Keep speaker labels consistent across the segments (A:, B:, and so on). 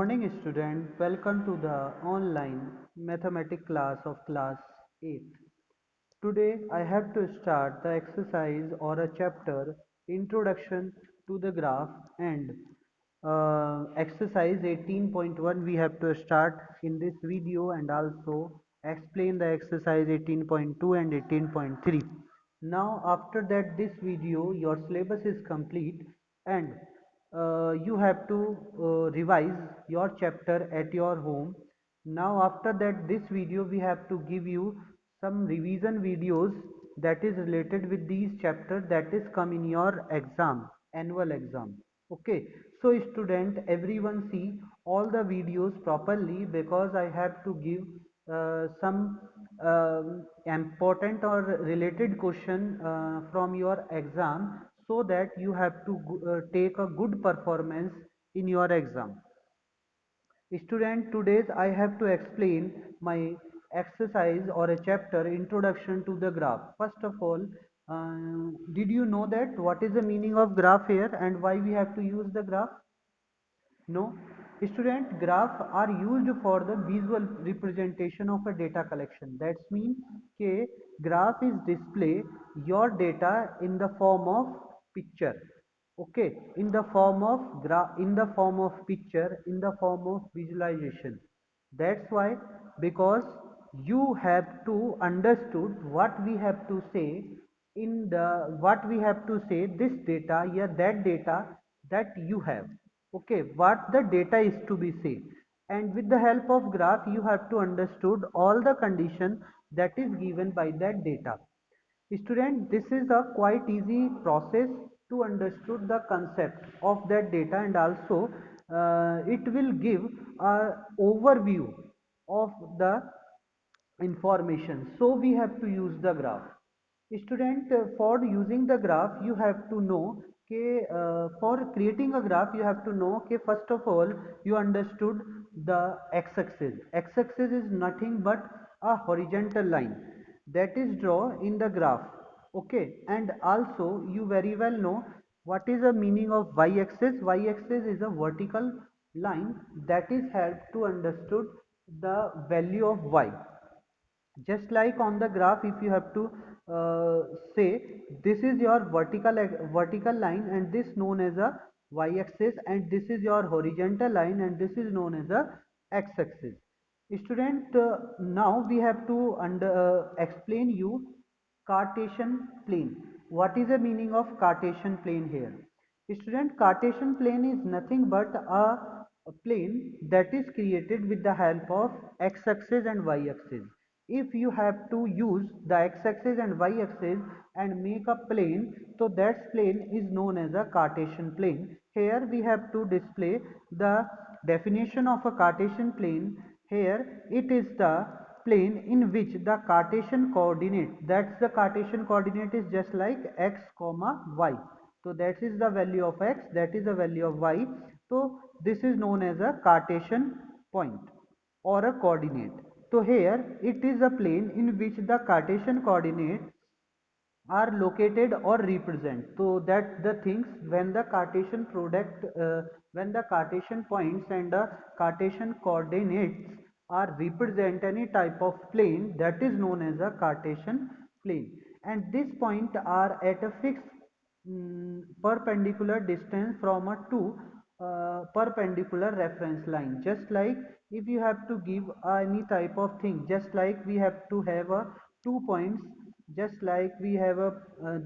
A: morning student, welcome to the online mathematics class of class 8. Today I have to start the exercise or a chapter introduction to the graph and exercise 18.1 we have to start in this video and also explain the exercise 18.2 and 18.3. Now after that this video your syllabus is complete and you have to revise your chapter at your home. Now after that this video we have to give you some revision videos that is related with these chapters that is come in your exam, annual exam. Okay, so student, everyone see all the videos properly because I have to give some important or related question from your exam, so that you have to take a good performance in your exam. Student, today I have to explain my exercise or a chapter introduction to the graph. First of all, did you know that what is the meaning of graph here and why we have to use the graph? No. Student, graph are used for the visual representation of a data collection. That means कि graph is display your data in the form of picture. Okay, in the form of graph, in the form of picture, in the form of visualization. That's why, because you have to understood what we have to say in the what we have to say this data, yeah, that data that you have. Okay, what the data is to be seen, and with the help of graph you have to understood all the condition that is given by that data. Student, this is a quite easy process to understood the concept of that data, and also it will give a overview of the information. So we have to use the graph. Student, for using the graph you have to know for creating a graph you have to know first of all you understood the x-axis. X-axis is nothing but a horizontal line that is drawn in the graph. Okay, and also you very well know what is the meaning of y-axis. Y-axis is a vertical line that is helped to understood the value of y. Just like on the graph, if you have to say this is your vertical line and this known as a y-axis, and this is your horizontal line and this is known as a x-axis. Student, now we have to explain you Cartesian plane. What is the meaning of Cartesian plane here? Student, Cartesian plane is nothing but a plane that is created with the help of x-axis and y-axis. If you have to use the x-axis and y-axis and make a plane, so that plane is known as a Cartesian plane. Here we have to display the definition of a Cartesian plane. Here it is the plane in which the Cartesian coordinate, that's the Cartesian coordinate is just like x comma y. So that is the value of x, that is the value of y. So this is known as a Cartesian point or a coordinate. So here it is a plane in which the Cartesian coordinate are located or represent. So that the things when the Cartesian product when the Cartesian points and the Cartesian coordinates are represent any type of plane, that is known as a Cartesian plane, and this point are at a fixed perpendicular distance from a two perpendicular reference line. Just like if you have to give any type of thing, just like we have to have a 2 points, just like we have a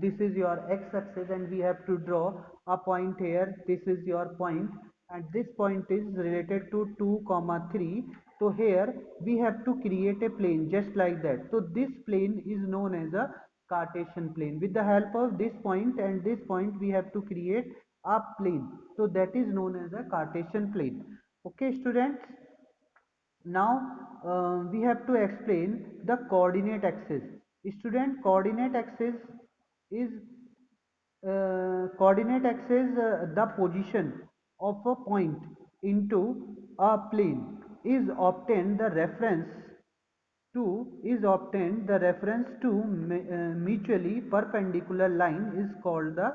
A: this is your x-axis and we have to draw a point here, this is your point, and this point is related to 2 comma 3. So here we have to create a plane just like that. So this plane is known as a Cartesian plane. With the help of this point and this point we have to create a plane, so that is known as a Cartesian plane. Okay students, now we have to explain the coordinate axis. Student, coordinate axis the position of a point into a plane is obtained the reference to mutually perpendicular line is called the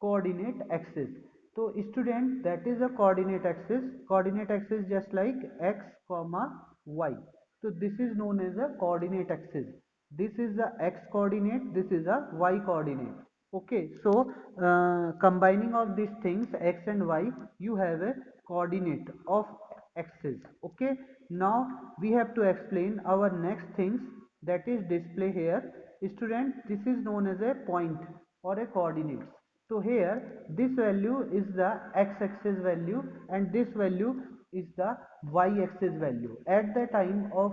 A: coordinate axis. So student, that is a coordinate axis. Coordinate axis just like x comma y. So this is known as a coordinate axis. This is the x coordinate, this is a y coordinate. Okay, so combining of these things x and y, you have a coordinate of axis. Okay, now we have to explain our next things, that is display here. Student, this is known as a point or a coordinate. So here this value is the x-axis value and this value is the y-axis value. At the time of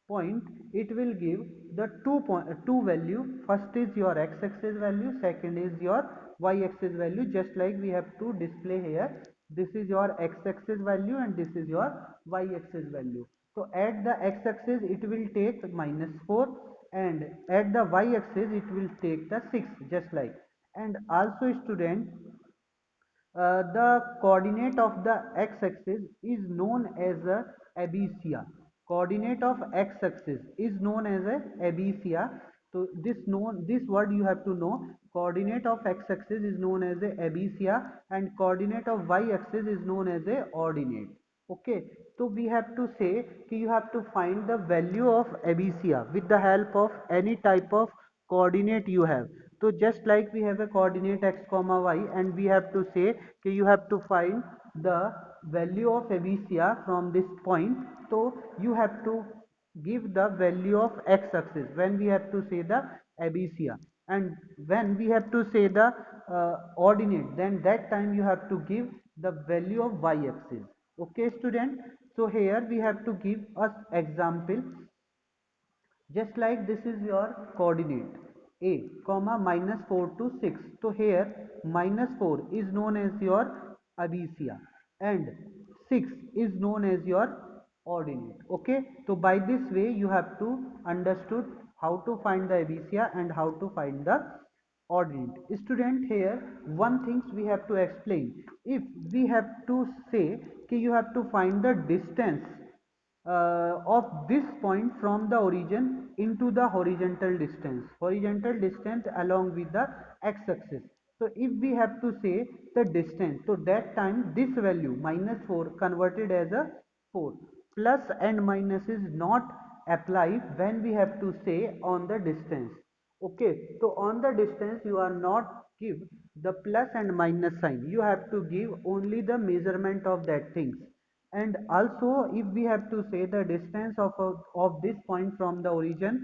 A: point, it will give the two value. First is your x-axis value, second is your y-axis value, just like we have to display here. This is your x-axis value and this is your y-axis value. So at the x-axis it will take -4 and at the y-axis it will take the 6, just like. And also student, the coordinate of the x-axis is known as a abysia. Coordinate of x-axis is known as a abysia. So this word you have to know. Coordinate of x-axis is known as a abysia and coordinate of y-axis is known as a ordinate. Okay, so we have to say कि you have to find the value of abysia with the help of any type of coordinate you have. So just like we have a coordinate x comma y and we have to say कि you have to find the value of abysia from this point. So you have to give the value of x-axis when we have to say the abysia, and when we have to say the ordinate, then that time you have to give the value of y-axis. Okay student, so here we have to give us example. Just like this is your coordinate a comma -4 to 6. So here -4 is known as your abysia and 6 is known as your ordinate. Okay, so by this way you have to understood how to find the abysia and how to find the ordinate. Student, here one things we have to explain. If we have to say कि you have to find the distance of this point from the origin into the horizontal distance along with the x-axis. So if we have to say the distance, so that time this value -4 converted as a 4. Plus and minus is not applied when we have to say on the distance. Okay, so on the distance you are not give the plus and minus sign, you have to give only the measurement of that things. And also if we have to say the distance of this point from the origin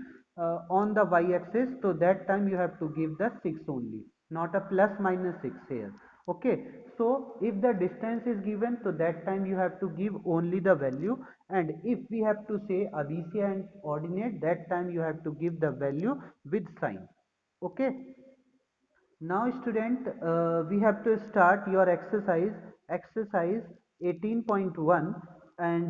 A: on the y-axis, so that time you have to give the 6 only, not a plus minus 6 here. Okay, so if the distance is given, so that time you have to give only the value, and if we have to say abysia and ordinate, that time you have to give the value with sign. Okay, now student, we have to start your exercise 18.1, and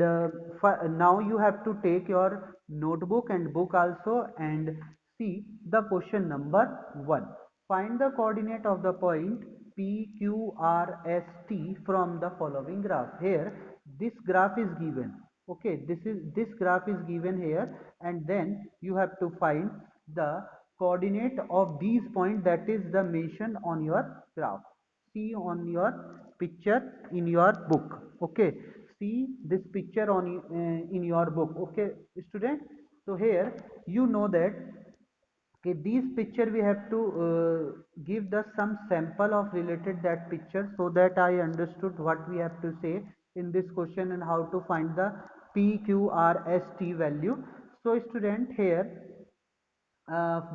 A: now you have to take your notebook and book also and see the question number 1. Find the coordinate of the point PQRST from the following graph. Here this graph is given. Okay, this graph is given here, and then you have to find the coordinate of these points that is the mention on your graph. See on your picture in your book. Okay, see this picture on in your book. Okay student, so here you know that okay, these picture we have to give the some sample of related that picture, so that I understood what we have to say in this question and how to find the PQRST value. So student, here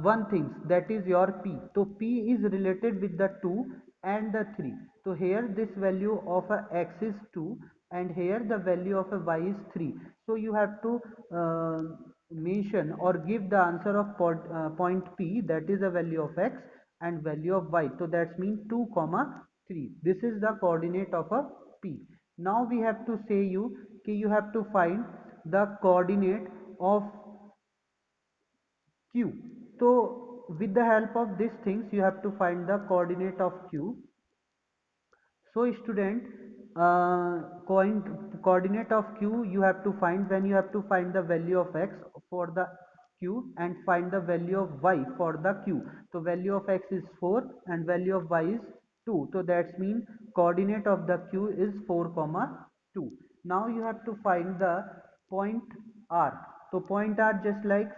A: one thing, that is your p. So p is related with the 2 and the 3. So here this value of a x is 2 and here the value of a y is 3. So you have to mention or give the answer of point p, that is the value of x and value of y. So that means 2 comma 3. This is the coordinate of a p. Now we have to say you you have to find the coordinate of q. So with the help of these things you have to find the coordinate of q. So student, coordinate of q you have to find when you have to find the value of x for the q and find the value of y for the q. So value of x is 4 and value of y is 2. So that's mean coordinate of the q is 4 comma 2. Now you have to find the point r. So point r just like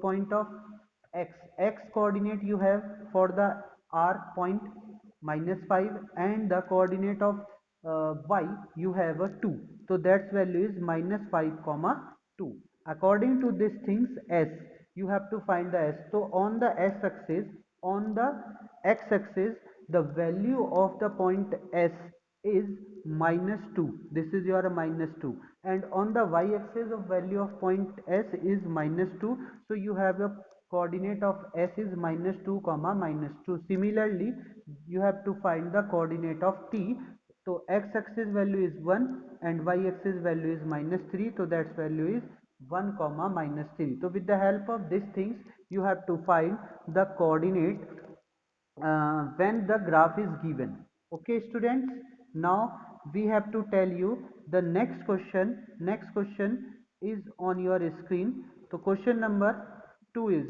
A: point of x coordinate you have for the r point -5, and the coordinate of y you have a 2, so that's value is -5 comma 2. According to these things s, you have to find the s. So on the s axis, on the x axis, the value of the point s is -2, this is your -2, and on the y axis of value of point s is -2, so you have a coordinate of s is -2 comma -2. Similarly, you have to find the coordinate of t. So x axis value is 1 and y axis value is -3, so that value is 1 comma -3. So with the help of these things you have to find the coordinate when the graph is given. Okay students, now we have to tell you the next question. Next question is on your screen. So question number 2 is,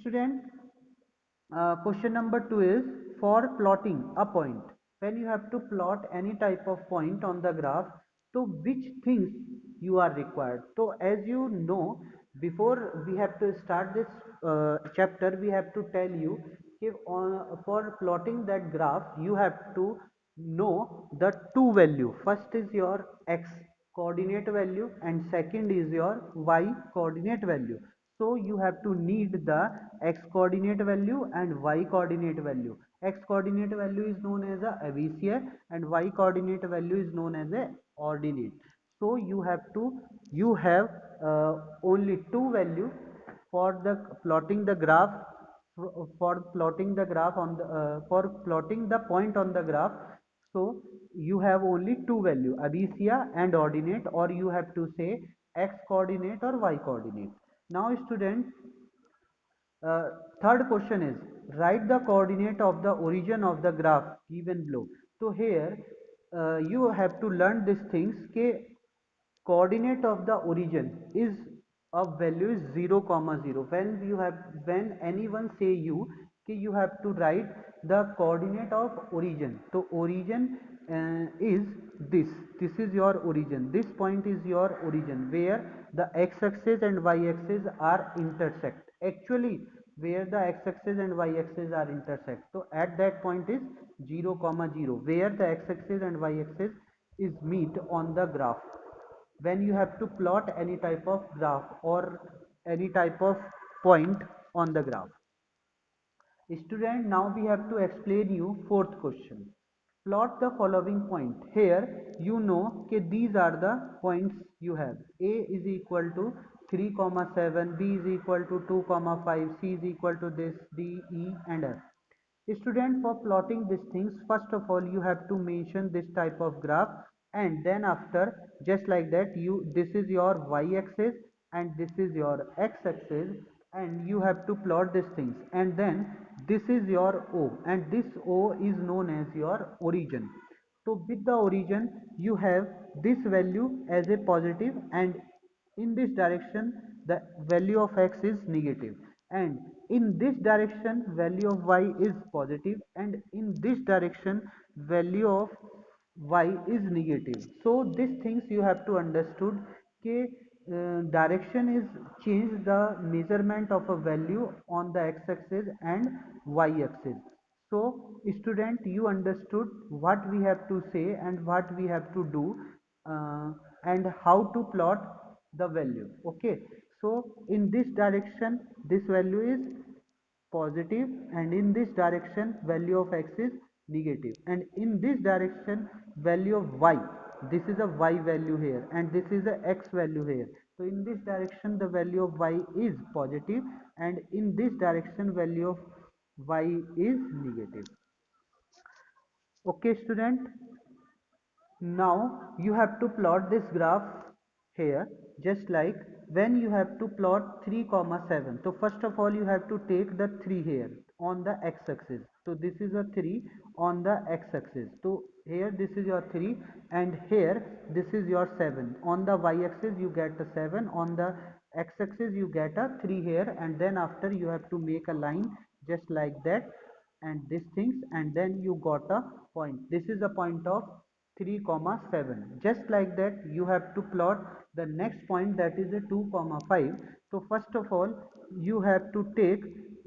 A: student, question number 2 is, for plotting a point, when you have to plot any type of point on the graph, so which things you are required. So as you know, before we have to start this chapter, we have to tell you if for plotting that graph you have to know the two value. First is your x coordinate value and second is your y coordinate value. So you have to need the x coordinate value and y coordinate value. X coordinate value is known as a abscissa and y coordinate value is known as a ordinate. So you have only two value for the plotting the graph, for plotting the graph on the for plotting the point on the graph. So you have only two value, abscissa and ordinate, or you have to say x coordinate or y coordinate. Now student, third question is, write the coordinate of the origin of the graph given below. So here you have to learn these things. Coordinate of the origin is of value is 0 comma 0. When anyone say you you have to write the coordinate of origin, so origin is this is your origin, this point is your origin where the x axis and y axis are intersect. Actually, where the x axis and y axis are intersect, so at that point is 0 comma 0, where the x axis and y axis is meet on the graph when you have to plot any type of graph or any type of point on the graph. Student, now we have to explain you fourth question. Plot the following point. Here you know that these are the points you have. A is equal to 3 comma 7, B is equal to 2 comma 5, C is equal to this, D, E and F. Student, for plotting these things, first of all you have to mention this type of graph, and then after, just like that, this is your y-axis and this is your x-axis, and you have to plot these things, and then this is your O, and this O is known as your origin. So with the origin you have this value as a positive, and in this direction the value of x is negative, and in this direction value of y is positive, and in this direction value of y is negative. So these things you have to understood कि direction is change the measurement of a value on the x-axis and y-axis. So student, you understood what we have to say and what we have to do, and how to plot the value. Okay, so in this direction this value is positive, and in this direction value of x is negative, and in this direction value of y, this is a y value here and this is a x value here. So in this direction the value of y is positive, and in this direction value of y is negative. Okay student, now you have to plot this graph here, just like when you have to plot 3 comma 7. So first of all you have to take the 3 here on the x-axis. So this is a 3 on the x-axis. So here this is your 3, and here this is your 7. On the y-axis you get a 7, on the x-axis you get a 3 here, and then after you have to make a line just like that, and these things, and then you got a point. This is a point of 3 comma 7. Just like that you have to plot the next point, that is a 2 comma 5. So first of all you have to take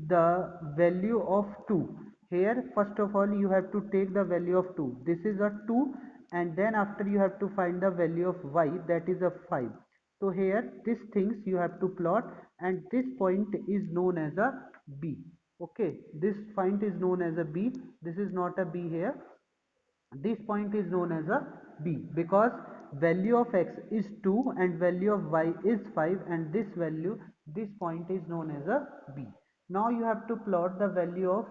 A: the value of 2 here. First of all you have to take the value of 2, this is a 2, and then after you have to find the value of y, that is a 5. So here these things you have to plot, and this point is known as a b. Okay, this point is known as a b. This is not a b here. This point is known as a b because value of x is 2 and value of y is 5, and this value, this point is known as a b. Now you have to plot the value of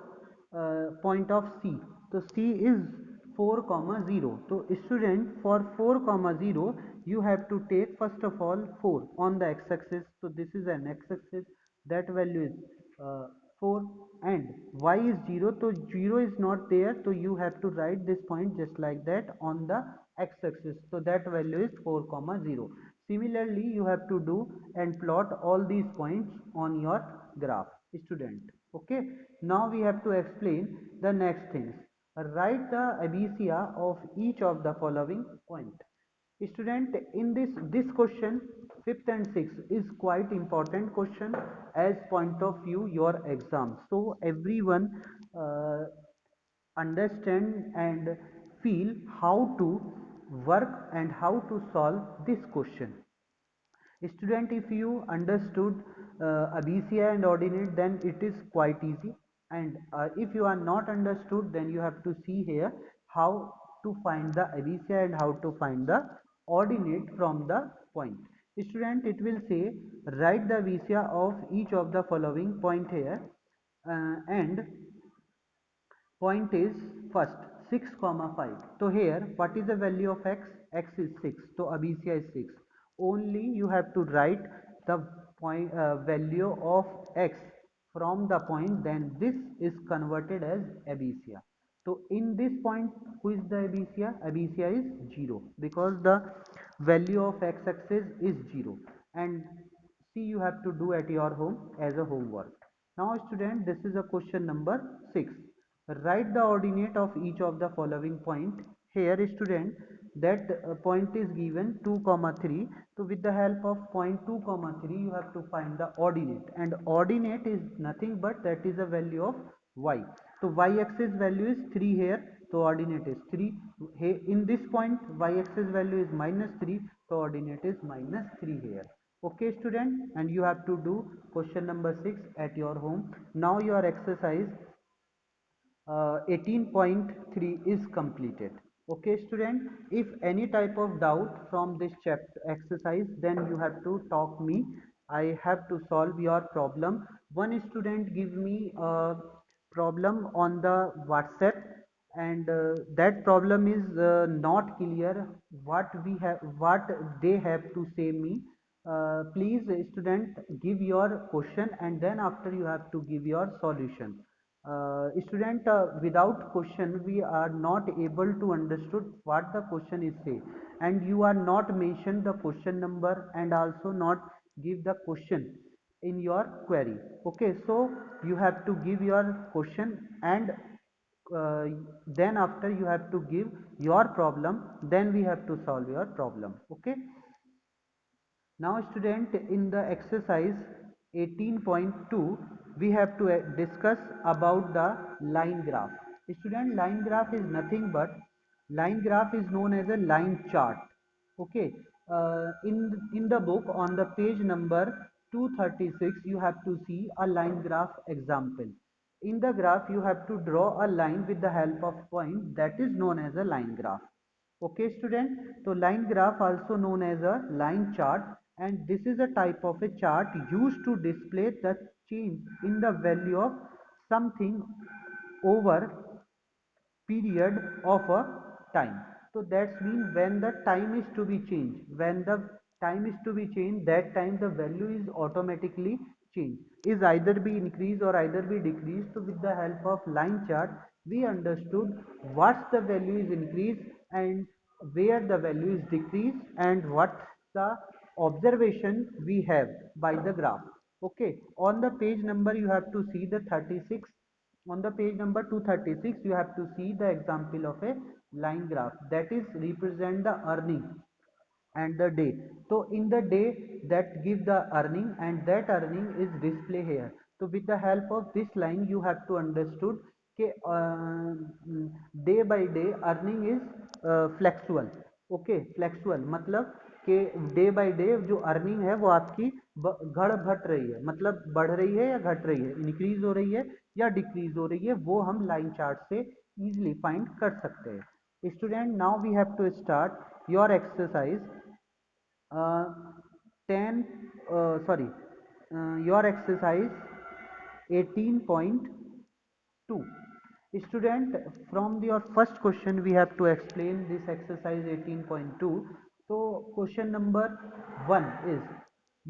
A: point of c. So c is 4 comma 0. So student, for 4 comma 0 you have to take first of all 4 on the x-axis. So this is an x-axis, that value is 4, and y is 0, so 0 is not there, so you have to write this point just like that on the x-axis. So that value is 4 comma 0. Similarly you have to do and plot all these points on your graph, student. Okay, now we have to explain the next things. Write the abscissa of each of the following point. Student, in this question, fifth and sixth is quite important question as point of view your exam. So everyone uh, understand and feel how to work and how to solve this question. Student, if you understood abscissa and ordinate, then it is quite easy, and if you are not understood, then you have to see here how to find the abscissa and how to find the ordinate from the point. Student, it will say write the abscissa of each of the following point here, and point is first 6 comma 5. So here what is the value of x? X is 6, so abscissa is 6. Only you have to write the point value of x from the point, then this is converted as abscissa. So in this point, who is the abscissa? Abscissa is 0 because the value of x-axis is 0, and see you have to do at your home as a homework. Now student, this is a question number 6. Write the ordinate of each of the following point. Here student, that point is given 2 comma 3. So with the help of point 2 comma 3 you have to find the ordinate, and ordinate is nothing but that is a value of y. So y-axis value is 3 here, so ordinate is 3. Here in this point y-axis value is minus 3, so ordinate is minus 3 here. Okay student, and you have to do question number 6 at your home. Now your exercise 18.3 is completed. Okay student, if any type of doubt from this chapter exercise, then you have to talk me. I have to solve your problem. One student give me a problem on the WhatsApp, and that problem is not clear what we have, what they have to say me. Please student, give your question, and then after you have to give your solution. Student, without question we are not able to understood what the question is say, and you are not mention the question number and also not give the question in your query. Okay, so you have to give your question, and uh, then after you have to give your problem, then we have to solve your problem. Okay, now student, in the exercise 18.2 we have to discuss about the line graph. Student, line graph is nothing but, line graph is known as a line chart. Okay, in the book on the page number 236 you have to see a line graph example. In the graph you have to draw a line with the help of point, that is known as a line graph. Okay student, so line graph also known as a line chart, and this is a type of a chart used to display the change in the value of something over period of a time. So that's mean when the time is to be changed, when the time is to be changed, that time the value is automatically changed, is either be increased or either be decreased. So with the help of line chart we understood what's the value is increased and where the value is decreased and what the observation we have by the graph. Okay, on the page number you have to see the 36 On the page number 236 you have to see the example of a line graph that is represent the earning and the day. So in the day that give the earning and that earning is display here. So with the help of this line you have to understood कि day by day earning is flexible. Okay flexible मतलब कि day by day जो earning है वो आपकी घट घट रही है, मतलब बढ़ रही है या घट रही है, इंक्रीज हो रही है या डिक्रीज हो रही है, वो हम लाइन चार्ट से इजीली फाइंड कर सकते हैं. Student now we have to start your exercise 10 sorry your exercise 18.2. Student, from your first question we have to explain this exercise 18.2. So question number 1 is,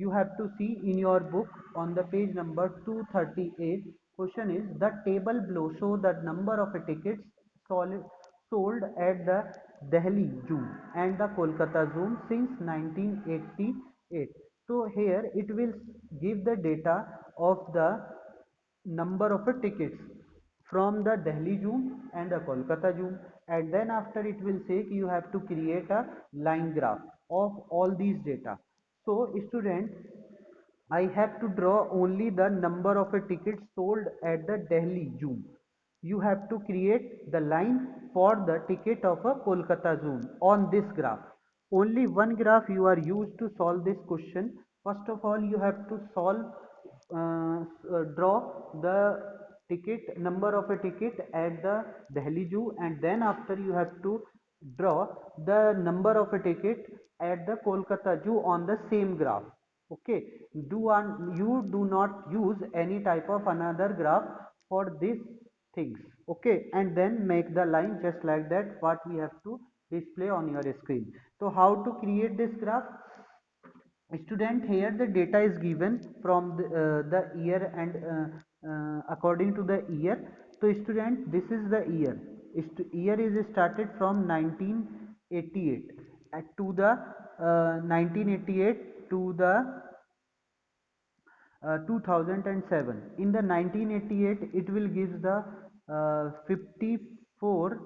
A: you have to see in your book on the page number 238. Question is, the table below show the number of tickets sold at the Delhi Zoo and the Kolkata Zoo since 1988. So here it will give the data of the number of tickets from the Delhi Zoo and the Kolkata Zoo, and then after it will say you have to create a line graph of all these data. So student, I have to draw only the number of tickets sold at the Delhi Zoo. You have to create the line for the ticket of a Kolkata Zoo on this graph. Only one graph you are used to solve this question. First of all, you have to solve, draw the ticket number of a ticket at the Delhi Zoo, and then after you have to draw the number of a ticket at the Kolkata Zoo on the same graph. Okay, you do not use any type of another graph for these things. Okay, and then make the line just like that what we have to display on your screen. So how to create this graph? Student, here the data is given from the year and according to the year. So student, this is the year. Year is started from 1988 to the 1988 to the 2007. In the 1988 it will give the 54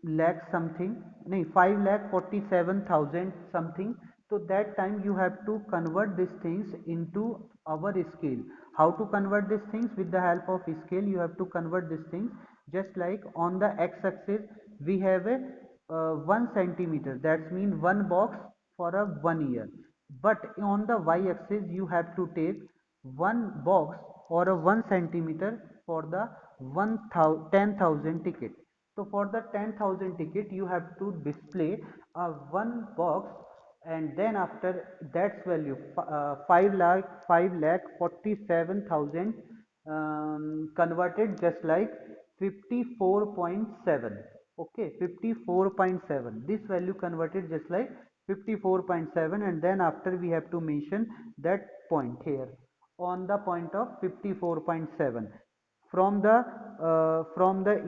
A: lakh something, no, 5 lakh 47,000 something. So that time you have to convert these things into our scale. How to convert these things? With the help of scale you have to convert these things. Just like on the x-axis we have a 1 centimeter, that's mean one box for a 1 year, but on the y-axis you have to take one box or a 1 centimeter for the 10,000 ticket. So for the 10,000 ticket you have to display a one box, and then after that's value 5 lakh 47,000 converted just like 54.7. Okay, 54.7, this value converted just like 54.7, and then after we have to mention that point here on the point of 54.7 from the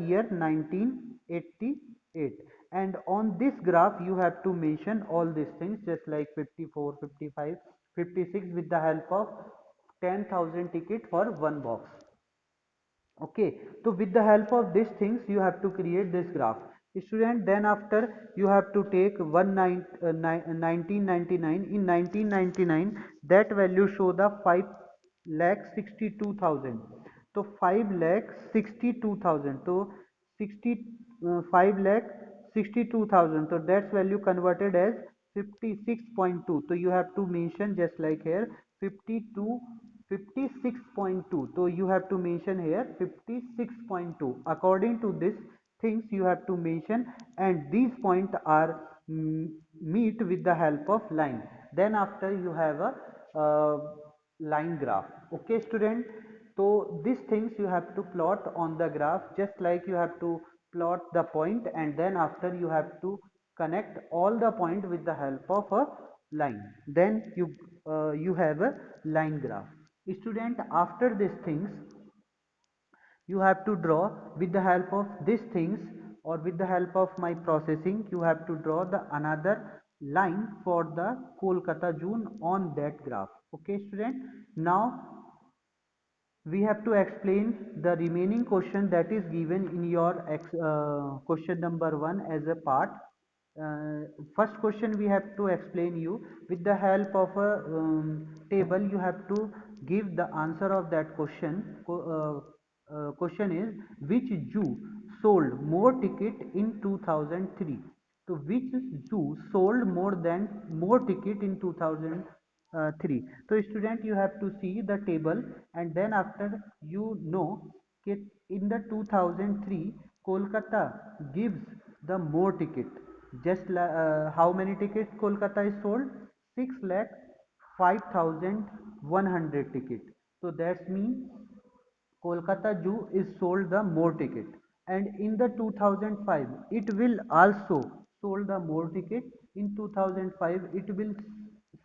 A: year 1988. And on this graph you have to mention all these things just like 54, 55, 56 with the help of 10,000 ticket for one box. Okay, so with the help of these things you have to create this graph. Student, then after you have to take 1999. In 1999 that value show the 5 lakh 62,000. So 5 lakh 62,000, so 60 5 lakh 62,000, so that's value converted as 56.2. So you have to mention just like here 52 56.2, so you have to mention here 56.2. According to this things you have to mention, and these points are meet with the help of line. Then after you have a line graph. Okay student, so these things you have to plot on the graph just like you have to plot the point, and then after you have to connect all the point with the help of a line. Then you have a line graph. Student, after these things you have to draw with the help of these things, or with the help of my processing you have to draw the another line for the Kolkata Zoo on that graph. Okay student, now we have to explain the remaining question that is given in your question number 1 as a part. uh, First question we have to explain you with the help of a table. You have to give the answer of that question. Question is, which zoo sold more ticket in 2003? So which zoo sold more ticket in 2003? So student, you have to see the table, and then after you know that in the 2003 Kolkata gives the more ticket. How many tickets Kolkata is sold? 6 lakh 5,100 ticket. So that's mean Kolkata Zoo is sold the more ticket, and in the 2005 it will also sold the more ticket. In 2005 it will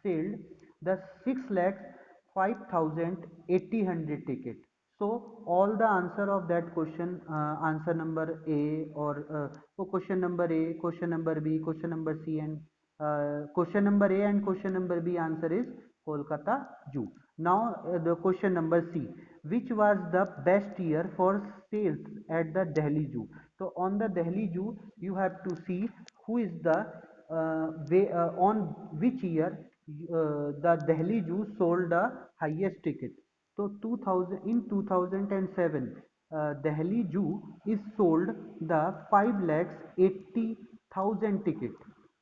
A: sell the 6 lakh 5,800 ticket. So all the answer of that question, answer number A, or so question number A, question number B, question number C, and question number A and question number B answer is Kolkata Zoo. Now the question number C, which was the best year for sales at the Delhi Zoo? So on the Delhi Zoo you have to see who is the on which year the Delhi Zoo sold the highest ticket. So 2000, in 2007 Delhi Zoo is sold the 5 lakhs 80,000 ticket.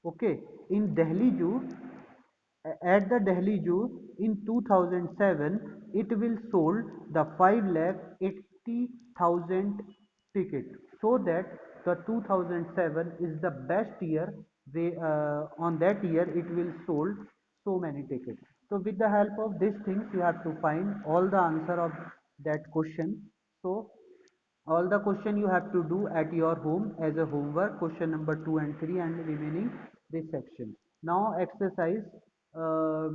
A: Okay, in Delhi Zoo, at the Delhi Zoo in 2007 it will sold the 5 lakh 80,000 ticket. So that the 2007 is the best year. On that year it will sold so many tickets. So with the help of these things you have to find all the answer of that question. So all the question you have to do at your home as a homework, question number 2 and 3 and remaining this section. Now exercise uh,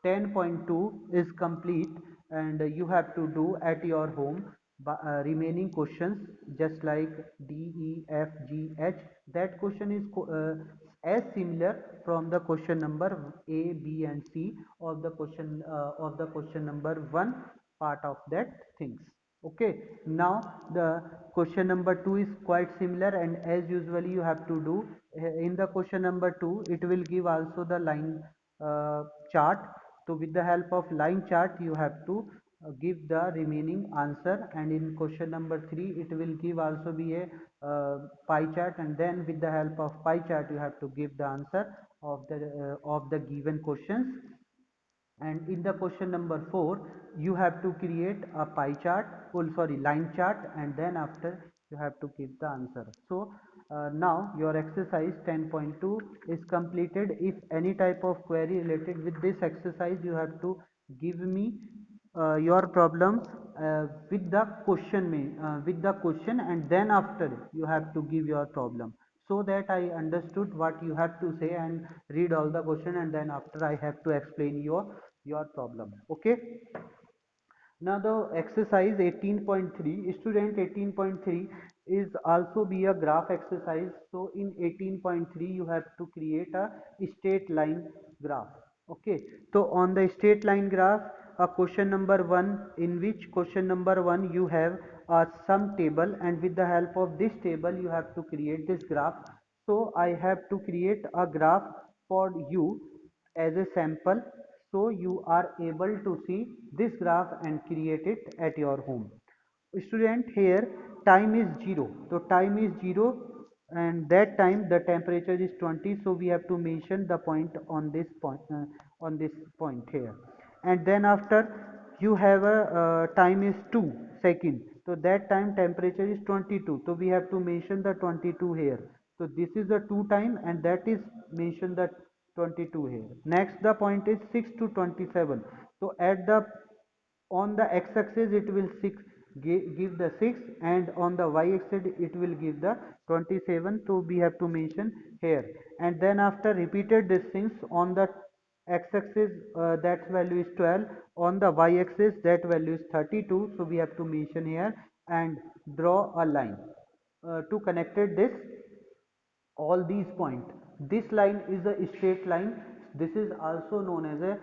A: 10.2 is complete, and you have to do at your home remaining questions just like D, E, F, G, H. That question is as similar from the question number A, B and C of the question number 1 part of that things. Okay, now the question number 2 is quite similar, and as usually you have to do in the question number 2 it will give also the line chart. So with the help of line chart you have to give the remaining answer, and in question number 3 it will give also be a pie chart, and then with the help of pie chart you have to give the answer of the given questions. And in the question number 4 you have to create a pie chart, oh sorry, line chart, and then after you have to give the answer. So now your exercise 10.2 is completed. If any type of query related with this exercise you have to give me your problem with the with the question, and then after you have to give your problem, so that I understood what you have to say and read all the question, and then after I have to explain your problem. Okay, now the exercise 18.3, student, 18.3 is also be a graph exercise. So in 18.3 you have to create a straight line graph. Okay, so on the straight line graph, a question number 1, in which question number 1 you have some table, and with the help of this table you have to create this graph. So I have to create a graph for you as a sample, so you are able to see this graph and create it at your home. Student, here time is 0, so time is 0, and that time the temperature is 20, so we have to mention the point on this point here. And then after you have a time is 2 second, so that time temperature is 22, so we have to mention the 22 here. So this is the 2 time, and that is mention the 22 here. Next the point is 6 to 27, so at the on the x-axis it will give the 6, and on the y-axis it will give the 27, so we have to mention here. And then after repeated these things, on the x-axis that value is 12, on the y-axis that value is 32, so we have to mention here and draw a line to connected this all these points. This line is a straight line. This is also known as a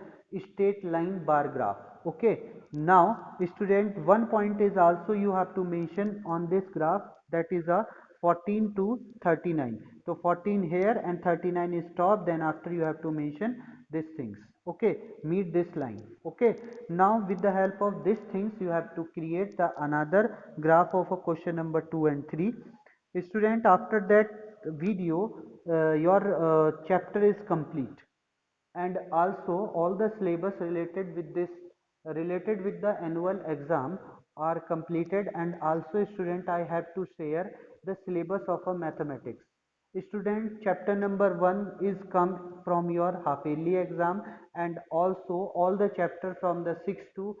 A: straight line bar graph. Okay, now student, one point is also you have to mention on this graph, that is a 14 to 39. So 14 here and 39 is top, then after you have to mention these things. Okay, meet this line. Okay, now with the help of these things you have to create the another graph of a question number 2 and 3. Student, after that video your chapter is complete, and also all the syllabus related with the annual exam are completed, and also student, I have to share the syllabus of a mathematics. Student, chapter number 1 is come from your half yearly exam, and also all the chapter from the 6 to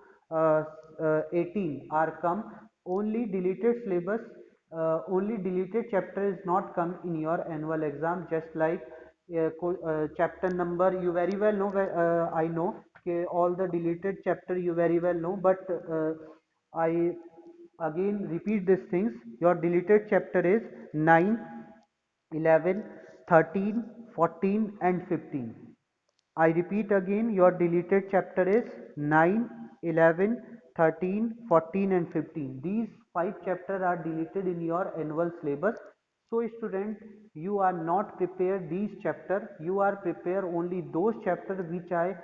A: 18 are come. Only deleted syllabus, only deleted chapter is not come in your annual exam, just like chapter number you very well know. I know okay, all the deleted chapter you very well know, but I again repeat these things. Your deleted chapter is 9, 11, 13, 14 and 15. I repeat again, your deleted chapter is 9, 11, 13, 14 and 15. These 5 chapters are deleted in your annual syllabus. So student, you are not prepared these chapters, you are prepared only those chapters which I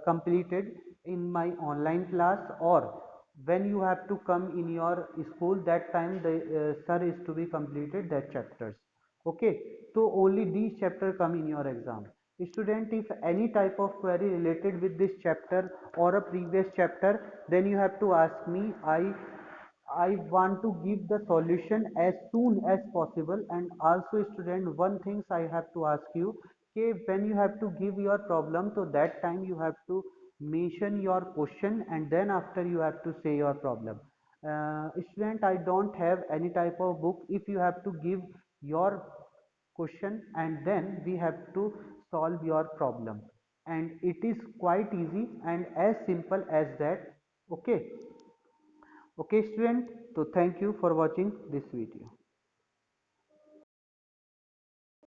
A: completed in my online class, or when you have to come in your school, that time the sir is to be completed that chapters. Okay, so only these chapter come in your exam. Student, if any type of query related with this chapter or a previous chapter, then you have to ask me. I want to give the solution as soon as possible. And also student, one things I have to ask you, okay, when you have to give your problem, so that time you have to mention your question, and then after you have to say your problem. Student, I don't have any type of book. If you have to give your question, and then we have to solve your problem, and it is quite easy and as simple as that. Okay. Okay student, so thank you for watching this video.